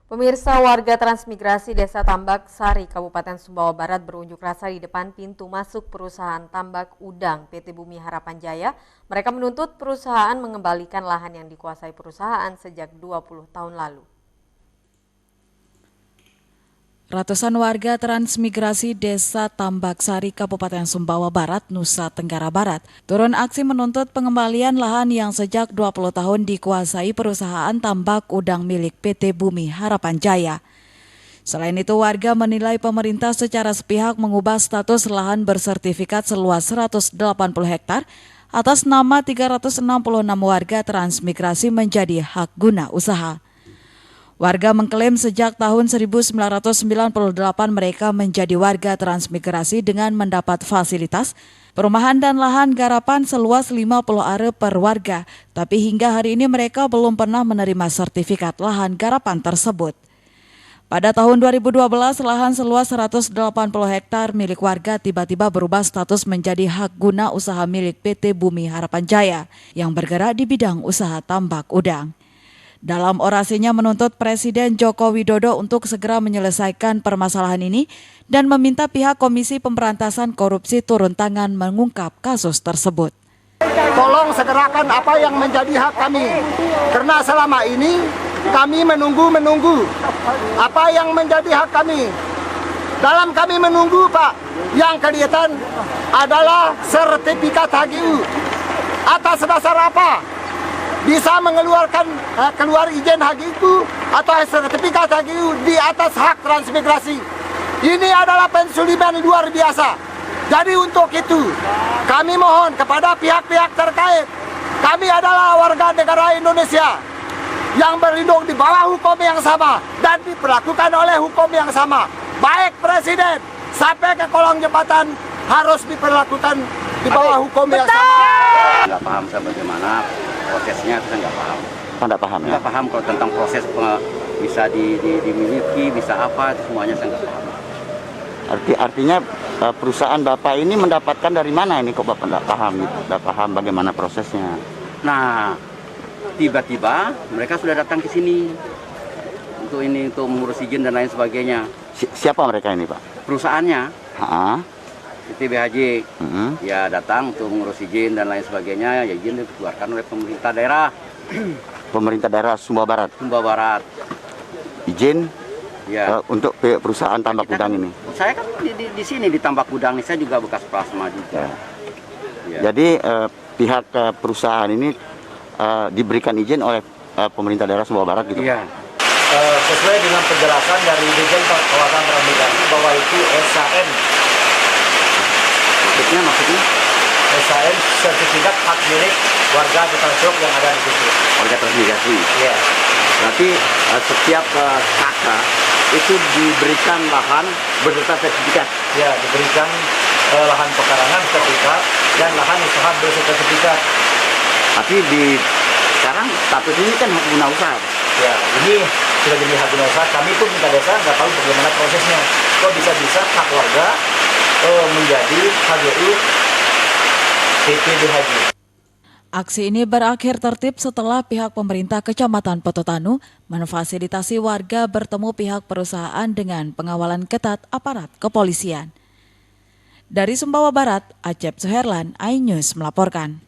Pemirsa, warga transmigrasi Desa Tambak Sari, Kabupaten Sumbawa Barat berunjuk rasa di depan pintu masuk perusahaan tambak udang PT Bumi Harapan Jaya. Mereka menuntut perusahaan mengembalikan lahan yang dikuasai perusahaan sejak 20 tahun lalu. Ratusan warga transmigrasi Desa Tambak Sari, Kabupaten Sumbawa Barat, Nusa Tenggara Barat, turun aksi menuntut pengembalian lahan yang sejak 20 tahun dikuasai perusahaan tambak udang milik PT Bumi Harapan Jaya. Selain itu, warga menilai pemerintah secara sepihak mengubah status lahan bersertifikat seluas 180 hektar atas nama 366 warga transmigrasi menjadi hak guna usaha. Warga mengklaim sejak tahun 1998 mereka menjadi warga transmigrasi dengan mendapat fasilitas perumahan dan lahan garapan seluas 50 are per warga, tapi hingga hari ini mereka belum pernah menerima sertifikat lahan garapan tersebut. Pada tahun 2012, lahan seluas 180 hektar milik warga tiba-tiba berubah status menjadi hak guna usaha milik PT Bumi Harapan Jaya yang bergerak di bidang usaha tambak udang. Dalam orasinya menuntut Presiden Joko Widodo untuk segera menyelesaikan permasalahan ini dan meminta pihak Komisi Pemberantasan Korupsi turun tangan mengungkap kasus tersebut. Tolong segerakan apa yang menjadi hak kami, karena selama ini kami menunggu apa yang menjadi hak kami. Dalam kami menunggu, Pak, yang kelihatan adalah sertifikat HGU. Atas dasar apa bisa mengeluarkan keluar izin HGU atau sertifikat HGU di atas hak transmigrasi? Ini adalah pensuliman luar biasa. Jadi untuk itu kami mohon kepada pihak-pihak terkait, kami adalah warga negara Indonesia yang berlindung di bawah hukum yang sama dan diperlakukan oleh hukum yang sama. Baik Presiden sampai ke kolong jembatan harus diperlakukan di bawah hukum yang sama. Nggak paham saya bagaimana prosesnya, saya nggak paham. Nggak paham ya? Nggak paham kalau tentang proses bisa dimiliki, bisa apa, itu semuanya saya nggak paham. Artinya perusahaan Bapak ini mendapatkan dari mana ini kok Bapak nggak paham gitu? Nggak paham bagaimana prosesnya? Nah, tiba-tiba mereka sudah datang ke sini untuk mengurus izin dan lain sebagainya. Siapa mereka ini, Pak? Perusahaannya, PT BHJ, ya datang untuk mengurus izin dan lain sebagainya. Ya izin dikeluarkan oleh pemerintah daerah. Pemerintah daerah Sumbawa Barat. Sumbawa Barat. Izin ya untuk perusahaan tambak udang ini. Saya kan di sini di tambak udang ini, saya juga bekas plasma juga. Ya. Jadi pihak perusahaan ini diberikan izin oleh pemerintah daerah Sumbawa Barat gitu. Iya. Sesuai dengan penjelasan dari Dirjen Kawasan Transmigrasi bahwa itu SHM. Maksudnya? SHM sertifikat hak milik warga Citanjur yang ada di situ. Warga transmigrasi. Iya. Berarti setiap kakak itu diberikan lahan beserta sertifikat. Ya, diberikan lahan pekarangan sertifikat dan lahan usaha bersertifikat. Tapi sekarang status ini kan hak guna usaha. Ya, ini sudah jadi hak guna usaha. Kami pun minta desa nggak tahu bagaimana prosesnya. Kok bisa-bisa hak warga menjadi HGU PT BHJ. Aksi ini berakhir tertib setelah pihak pemerintah Kecamatan Pototanu memfasilitasi warga bertemu pihak perusahaan dengan pengawalan ketat aparat kepolisian. Dari Sumbawa Barat, Acep Suherlan, iNews melaporkan.